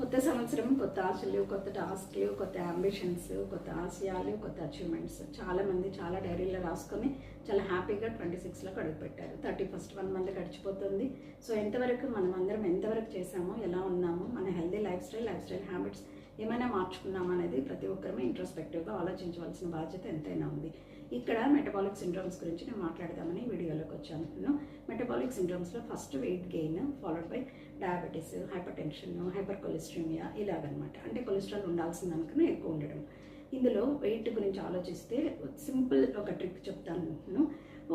కొత్త సంవత్సరం, కొత్త ఆశలు, కొత్త టాస్క్లు, కొత్త అంబిషన్స్, కొత్త ఆశయాలు, కొత్త అచీవ్మెంట్స్. చాలామంది చాలా డైరీలో రాసుకొని చాలా హ్యాపీగా 26లోకి అడుగుపెట్టారు. 31st 1 మంత్ గడిచిపోతుంది. సో ఎంతవరకు మనం అందరం ఎంతవరకు చేసామో, ఎలా ఉన్నామో, మన హెల్దీ లైఫ్ స్టైల్ హ్యాబిట్స్ ఏమైనా మార్చుకున్నామా అనేది ప్రతి ఒక్కరమే ఇంట్రోస్పెక్టివ్గా ఆలోచించవలసిన బాధ్యత ఎంతైనా ఉంది. ఇక్కడ మెటబాలిక్ సిండ్రోమ్స్ గురించి నేను మాట్లాడదామని వీడియోలోకి వచ్చాను. మెటబాలిక్ సిండ్రోమ్స్లో first weight gain, followed by diabetes, hypertension, hypercholesterolaemia ఇలాగనమాట. అంటే కొలెస్ట్రాల్ ఉండాల్సిన దానికన్నా ఎక్కువ ఉండడం. ఇందులో వెయిట్ గురించి ఆలోచిస్తే సింపుల్ ఒక ట్రిక్ చెప్తాను.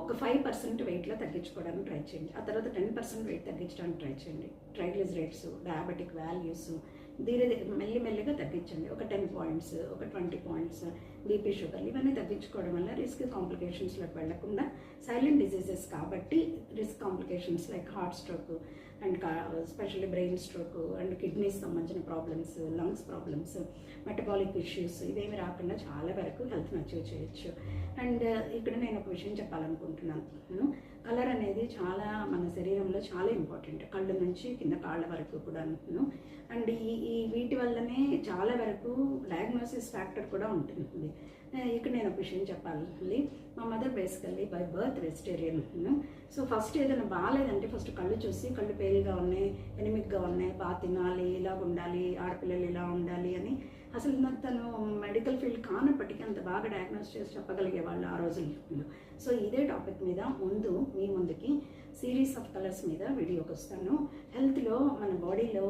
ఒక 5% వెయిట్లో తగ్గించుకోవడానికి ట్రై చేయండి. ఆ తర్వాత 10% వెయిట్ తగ్గించడానికి ట్రై చేయండి. ట్రైగ్లిజరైడ్స్, డయాబెటిక్ వాల్యూస్ మెల్లిమెల్లిగా తగ్గించండి. ఒక 10 పాయింట్స్, ఒక 20 పాయింట్స్, బీపీ, షుగర్ ఇవన్నీ తగ్గించుకోవడం వల్ల రిస్క్ కాంప్లికేషన్స్లోకి వెళ్లకుండా, సైలెంట్ డిజీజెస్ కాబట్టి risk complications like heart stroke and specially brain stroke and kidneys సంబంధించిన problems, lungs problems, metabolic issues ఇవేమి రాకుండా చాలా వరకు హెల్త్ని అచీవ్ చేయొచ్చు. అండ్ ఇక్కడ నేను ఒక విషయం చెప్పాలనుకుంటున్నాను. కలర్ అనేది చాలా మన శరీరంలో చాలా ఇంపార్టెంట్, కళ్ళు నుంచి కింద కాళ్ళ వరకు కూడా. అండ్ ఈ వీటి వల్లనే చాలా వరకు డయాగ్నోసిస్ ఫ్యాక్టర్ కూడా ఉంటుంది. ఇక్కడ నేను ఒక విషయం చెప్పాలి. మా mother basically by birth vegetarian. So first ఏదైనా బాగాలేదంటే ఫస్ట్ కళ్ళు చూసి, కళ్ళు పేలుగా ఉన్నాయి, ఎనిమిక్గా ఉన్నాయి, బాగా తినాలి, ఇలాగ ఉండాలి, ఆడపిల్లలు ఇలా ఉండాలి అని అసలు తను మెడికల్ ఫీల్డ్ కానప్పటికీ అంత బాగా డయాగ్నోస్ చేసి చెప్పగలిగేవాళ్ళు ఆ రోజుల్లో. సో ఇదే టాపిక్ మీద మీ ముందుకి సిరీస్ ఆఫ్ కలర్స్ మీద వీడియోకి వస్తాను. హెల్త్లో మన బాడీలో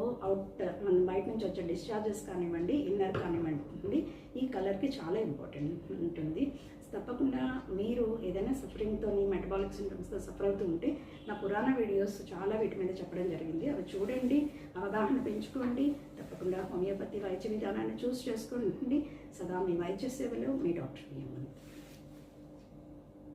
మన బయట నుంచి వచ్చే డిశ్చార్జెస్ కానివ్వండి, ఇన్నర్ కానివ్వండి, ఈ కలర్కి చాలా ఇంపార్టెంట్ ఉంటుంది. తప్పకుండా మీరు ఏదైనా సఫరింగ్తో, మెటబాలిక్ సిండ్రోమ్స్తో సఫర్ అవుతూ ఉంటే నా పురాణ వీడియోస్ చాలా వీటి మీద చెప్పడం జరిగింది. అవి చూడండి, అవగాహన పెంచుకోండి. తప్పకుండా హోమియోపతి వైద్య విధానాన్ని చూస్ చేసుకోండి. సదా మీ వైద్య సేవలో మీ డాక్టర్.